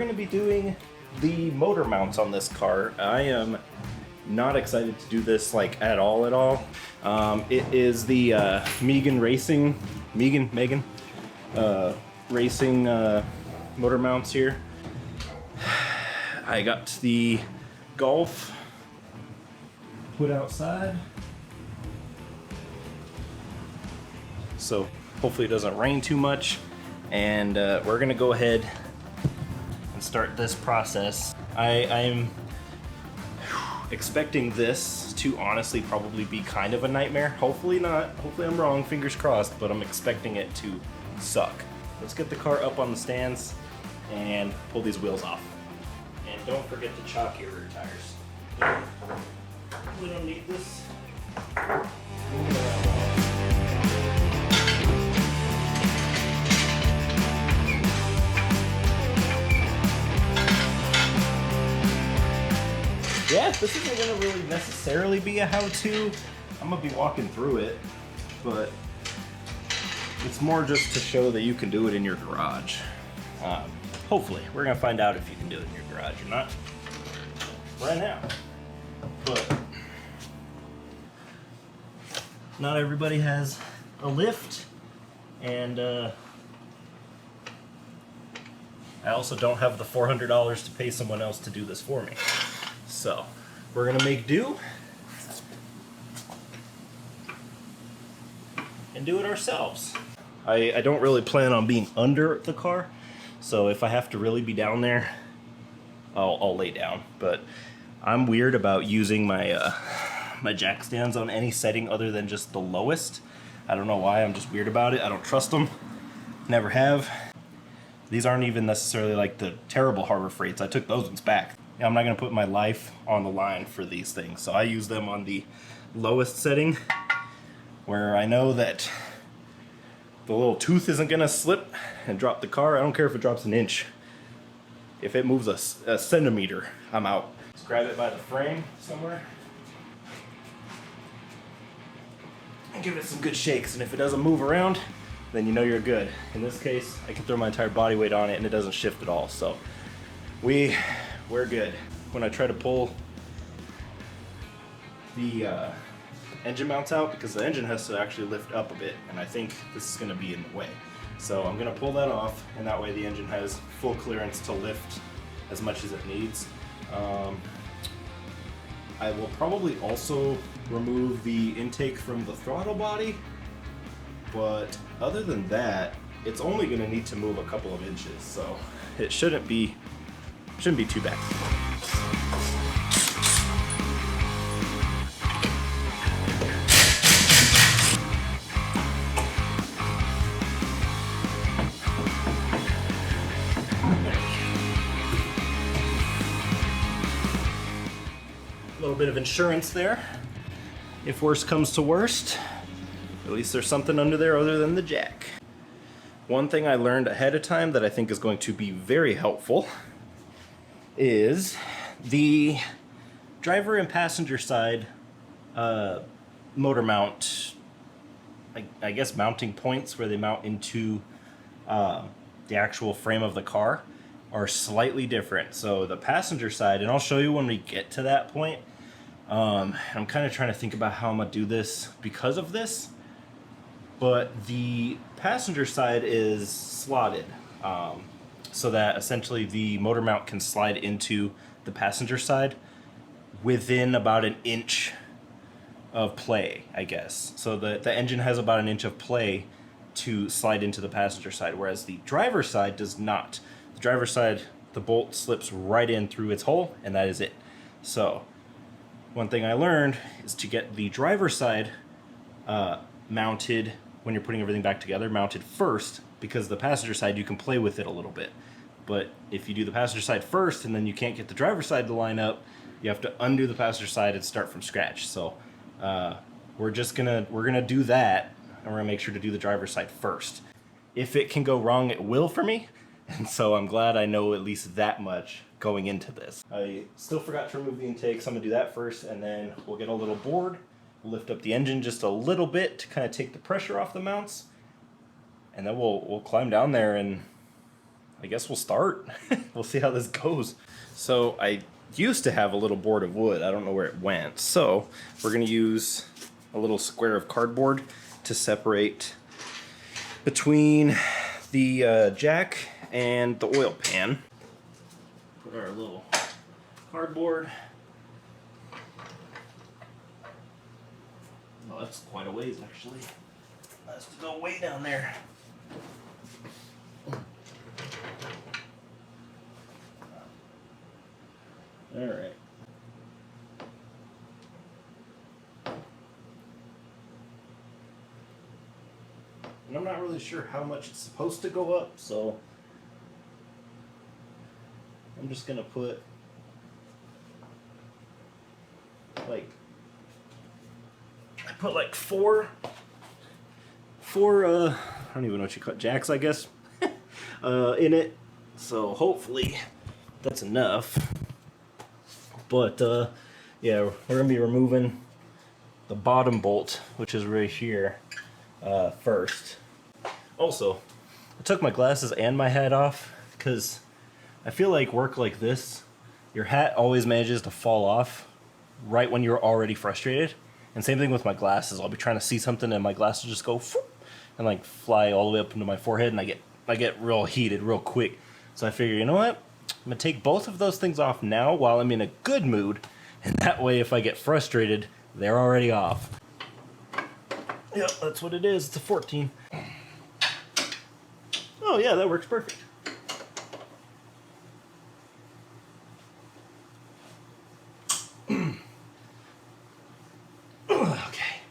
going to be doing the motor mounts on this car. I am not excited to do this like at all. It is the Megan Racing motor mounts here. I got the Golf put outside, so hopefully it doesn't rain too much, and we're gonna go ahead and start this process. I'm expecting this to honestly probably be kind of a nightmare. Hopefully not. Hopefully I'm wrong, fingers crossed, but I'm expecting it to suck. Let's get the car up on the stands and pull these wheels off. And don't forget to chalk your rear tires. We don't need this. Yeah, this isn't gonna really necessarily be a how-to. I'm gonna be walking through it, but it's more just to show that you can do it in your garage. Hopefully, we're gonna find out if you can do it in your garage or not right now. But not everybody has a lift, and I also don't have the $400 to pay someone else to do this for me. So we're gonna make do and do it ourselves. I don't really plan on being under the car, so if I have to really be down there, I'll lay down. But I'm weird about using my my jack stands on any setting other than just the lowest. I don't know why, I'm just weird about it. I don't trust them, never have. These aren't even necessarily like the terrible Harbor Freights. I took those ones back. I'm not gonna put my life on the line for these things, so I use them on the lowest setting where I know that the little tooth isn't gonna slip and drop the car. I don't care if it drops an inch. If it moves a centimeter, I'm out. Just grab it by the frame somewhere and give it some good shakes, and if it doesn't move around, then you know you're good. In this case, I can throw my entire body weight on it and it doesn't shift at all, so we're good. When I try to pull the engine mounts out, because the engine has to actually lift up a bit, and I think this is gonna be in the way. So I'm gonna pull that off, and that way the engine has full clearance to lift as much as it needs. I will probably also remove the intake from the throttle body, but other than that, it's only gonna need to move a couple of inches, so it shouldn't be too bad. A little bit of insurance there. If worst comes to worst, at least there's something under there other than the jack. One thing I learned ahead of time that I think is going to be very helpful is the driver and passenger side motor mount, I guess mounting points where they mount into the actual frame of the car are slightly different. So the passenger side, and I'll show you when we get to that point, I'm kind of trying to think about how I'm gonna do this because of this, but the passenger side is slotted. So that essentially the motor mount can slide into the passenger side within about an inch of play, I guess. So the engine has about an inch of play to slide into the passenger side, whereas the driver's side does not. The driver's side, the bolt slips right in through its hole, and that is it. So one thing I learned is to get the driver's side mounted when you're putting everything back together, mounted first, because the passenger side, you can play with it a little bit. But if you do the passenger side first and then you can't get the driver's side to line up, you have to undo the passenger side and start from scratch. So we're gonna do that, and we're gonna make sure to do the driver's side first. If it can go wrong, it will for me. And so I'm glad I know at least that much going into this. I still forgot to remove the intake, so I'm gonna do that first, and then we'll get a little board, we'll lift up the engine just a little bit to kind of take the pressure off the mounts, and then we'll climb down there and I guess we'll start. We'll see how this goes. So I used to have a little board of wood. I don't know where it went. So we're gonna use a little square of cardboard to separate between the jack and the oil pan. Put our little cardboard. Oh, that's quite a ways actually. Has to go way down there. All right. And I'm not really sure how much it's supposed to go up, so I'm just gonna put like four I don't even know what you call it, jacks, I guess, in it. So hopefully that's enough. But yeah, we're gonna be removing the bottom bolt, which is right here, first. Also, I took my glasses and my hat off because I feel like work like this, your hat always manages to fall off right when you're already frustrated. And same thing with my glasses. I'll be trying to see something and my glasses just go and like fly all the way up into my forehead, and I get real heated real quick. So I figure, you know what? I'm gonna take both of those things off now while I'm in a good mood, and that way if I get frustrated, they're already off. Yep, that's what it is. It's a 14. Oh yeah, that works perfect. Okay.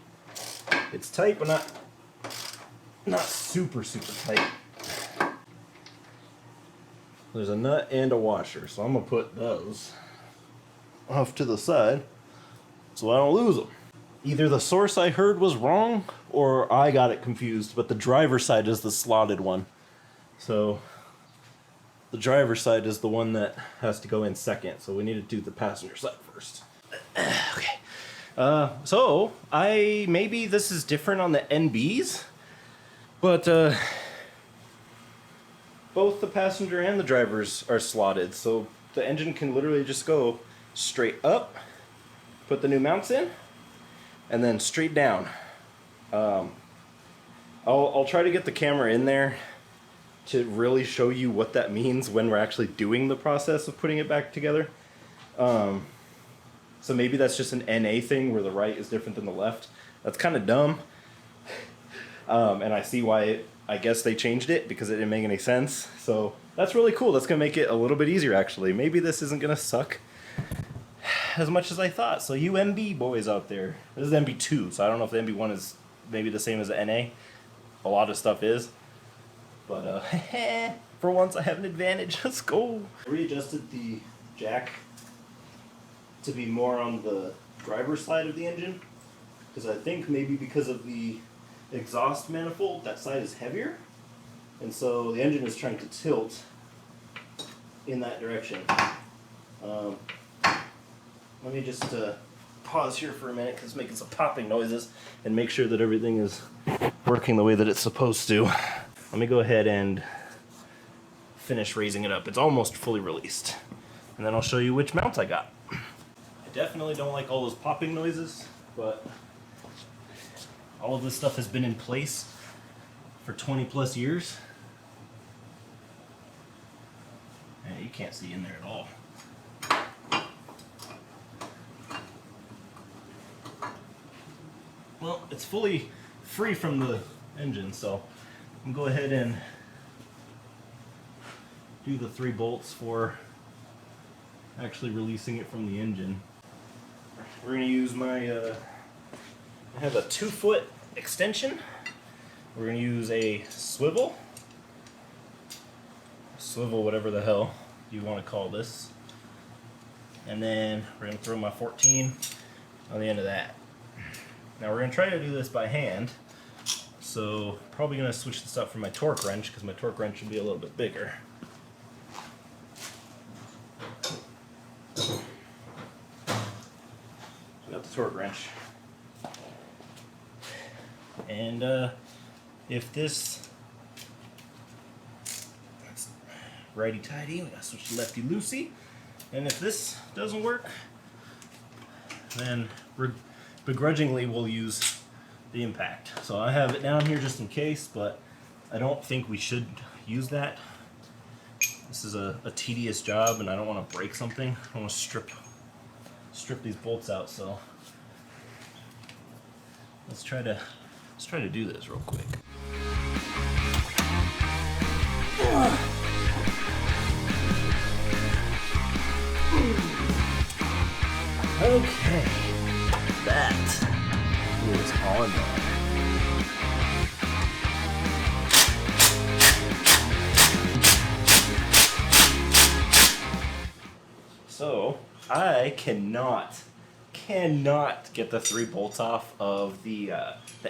It's tight, but not super tight. There's a nut and a washer, so I'm gonna put those off to the side so I don't lose them. Either the source I heard was wrong or I got it confused, but the driver's side is the slotted one. So the driver's side is the one that has to go in second, so we need to do the passenger side first. Okay. So maybe this is different on the NBs, but both the passenger and the drivers are slotted, so the engine can literally just go straight up, put the new mounts in, and then straight down. I'll try to get the camera in there to really show you what that means when we're actually doing the process of putting it back together. So maybe that's just an NA thing where the right is different than the left. That's kind of dumb. And I see why I guess they changed it, because it didn't make any sense. So that's really cool. That's gonna make it a little bit easier actually. Maybe this isn't gonna suck as much as I thought. So you MB boys out there, this is MB2, so I don't know if the MB1 is maybe the same as the NA. A lot of stuff is. But for once I have an advantage. Let's go. I readjusted the jack to be more on the driver's side of the engine, because I think maybe because of the exhaust manifold, that side is heavier, and so the engine is trying to tilt in that direction. Let me just pause here for a minute because it's making some popping noises, and make sure that everything is working the way that it's supposed to. Let me go ahead and finish raising it up. It's almost fully released, and then I'll show you which mounts I got. I definitely don't like all those popping noises, but all of this stuff has been in place for 20 plus years. And you can't see in there at all. Well, it's fully free from the engine, so I'm gonna go ahead and do the 3 bolts for actually releasing it from the engine. We're gonna use my, I have a 2-foot extension. We're gonna use a swivel, whatever the hell you want to call this. And then we're gonna throw my 14 on the end of that. Now we're gonna try to do this by hand. So probably gonna switch this up for my torque wrench, because my torque wrench will be a little bit bigger. Got the torque wrench. And if this, righty-tighty. We gotta switch to lefty-loosey. And if this doesn't work, then begrudgingly we'll use the impact. So I have it down here just in case, but I don't think we should use that. This is a tedious job, and I don't want to break something. I want to strip these bolts out. So let's try to do this real quick. Okay, that is on there. So I cannot get the 3 bolts off of the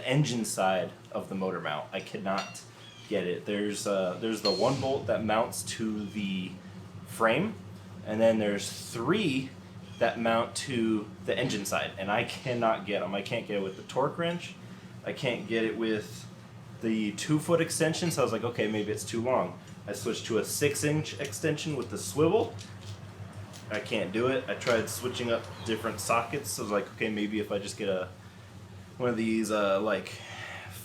engine side of the motor mount. I cannot get it. There's the 1 bolt that mounts to the frame, and then there's 3 that mount to the engine side, and I cannot get them. I can't get it with the torque wrench. I can't get it with the 2-foot extension, so I was like, okay, maybe it's too long. I switched to a 6-inch extension with the swivel. I can't do it. I tried switching up different sockets, so I was like, okay, maybe if I just get one of these like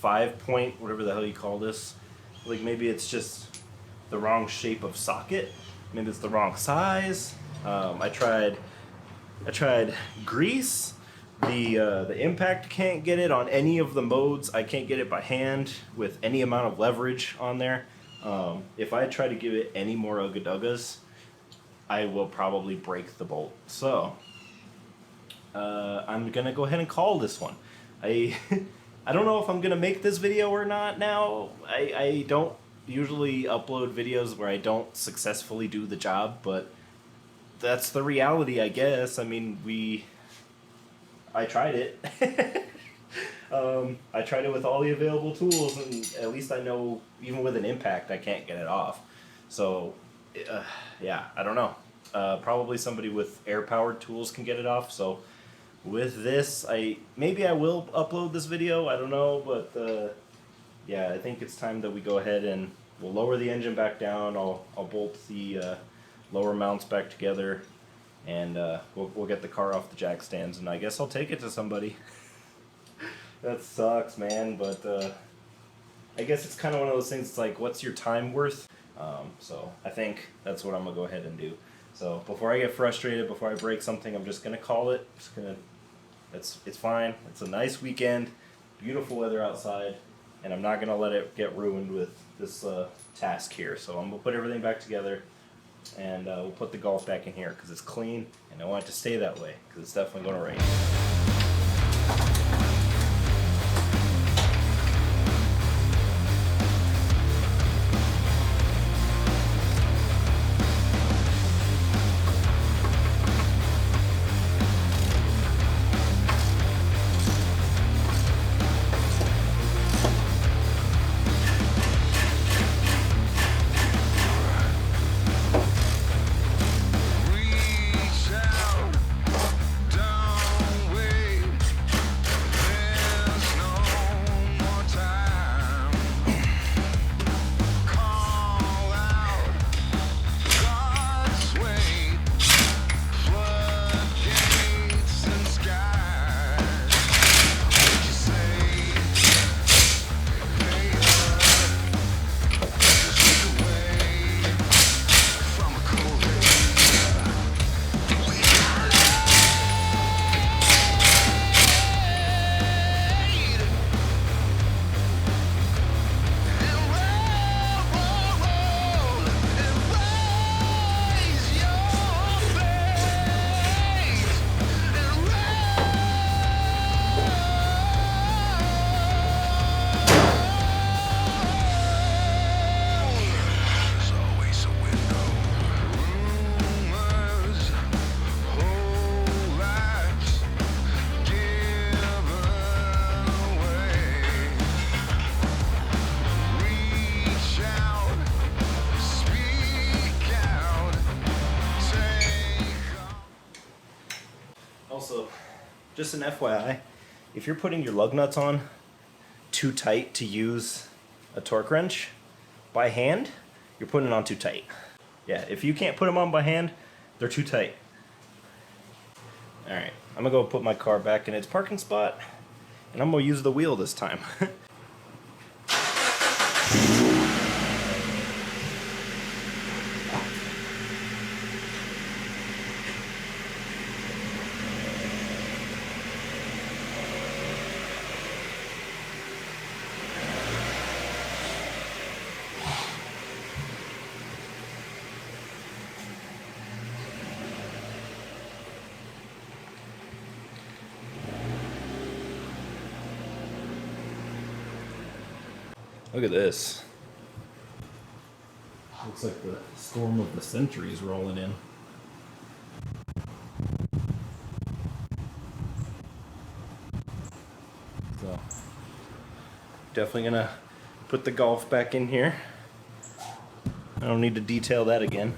5-point, whatever the hell you call this, like maybe it's just the wrong shape of socket, maybe it's the wrong size. I tried grease. The impact can't get it on any of the modes. I can't get it by hand with any amount of leverage on there. If I try to give it any more ugga-duggas, I will probably break the bolt. So I'm gonna go ahead and call this one. I don't know if I'm gonna make this video or not now. I don't usually upload videos where I don't successfully do the job, but that's the reality, I guess. I mean, I tried it. I tried it with all the available tools, and at least I know even with an impact I can't get it off. So yeah, I don't know. Probably somebody with air-powered tools can get it off. So with this, maybe I will upload this video. I don't know, but yeah, I think it's time that we go ahead and we'll lower the engine back down. I'll bolt the lower mounts back together, and we'll get the car off the jack stands, and I guess I'll take it to somebody. That sucks, man, but I guess it's kind of one of those things. It's like, what's your time worth? So I think that's what I'm gonna go ahead and do. So before I get frustrated, before I break something, I'm just gonna call it. It's fine. It's a nice weekend, beautiful weather outside, and I'm not gonna let it get ruined with this task here. So I'm gonna put everything back together, and we'll put the golf back in here because it's clean, and I want it to stay that way because it's definitely gonna rain. Also, just an FYI, if you're putting your lug nuts on too tight to use a torque wrench by hand, you're putting it on too tight. Yeah, if you can't put them on by hand, they're too tight. Alright, I'm gonna go put my car back in its parking spot, and I'm gonna use the wheel this time. Look at this. Looks like the storm of the century is rolling in. So, definitely gonna put the Golf back in here. I don't need to detail that again.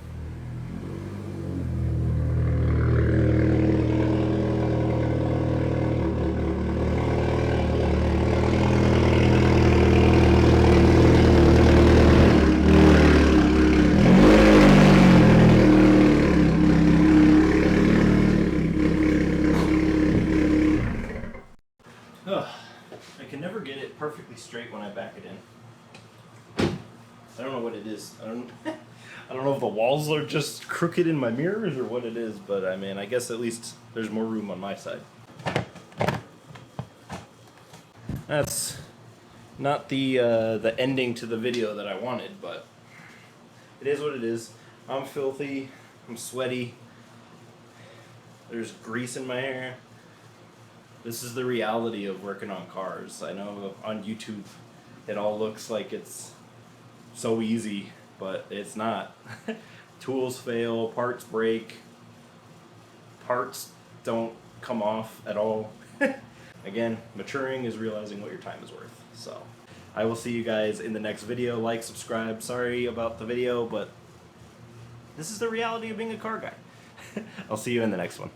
I can never get it perfectly straight when I back it in. I don't know what it is. I don't know if the walls are just crooked in my mirrors or what it is, but I mean, I guess at least there's more room on my side. That's not the ending to the video that I wanted, but it is what it is. I'm filthy. I'm sweaty. There's grease in my hair. This is the reality of working on cars. I know on YouTube it all looks like it's so easy, but it's not. Tools fail, parts break, parts don't come off at all. Again, maturing is realizing what your time is worth. So I will see you guys in the next video. Like, subscribe. Sorry about the video, but this is the reality of being a car guy. I'll see you in the next one.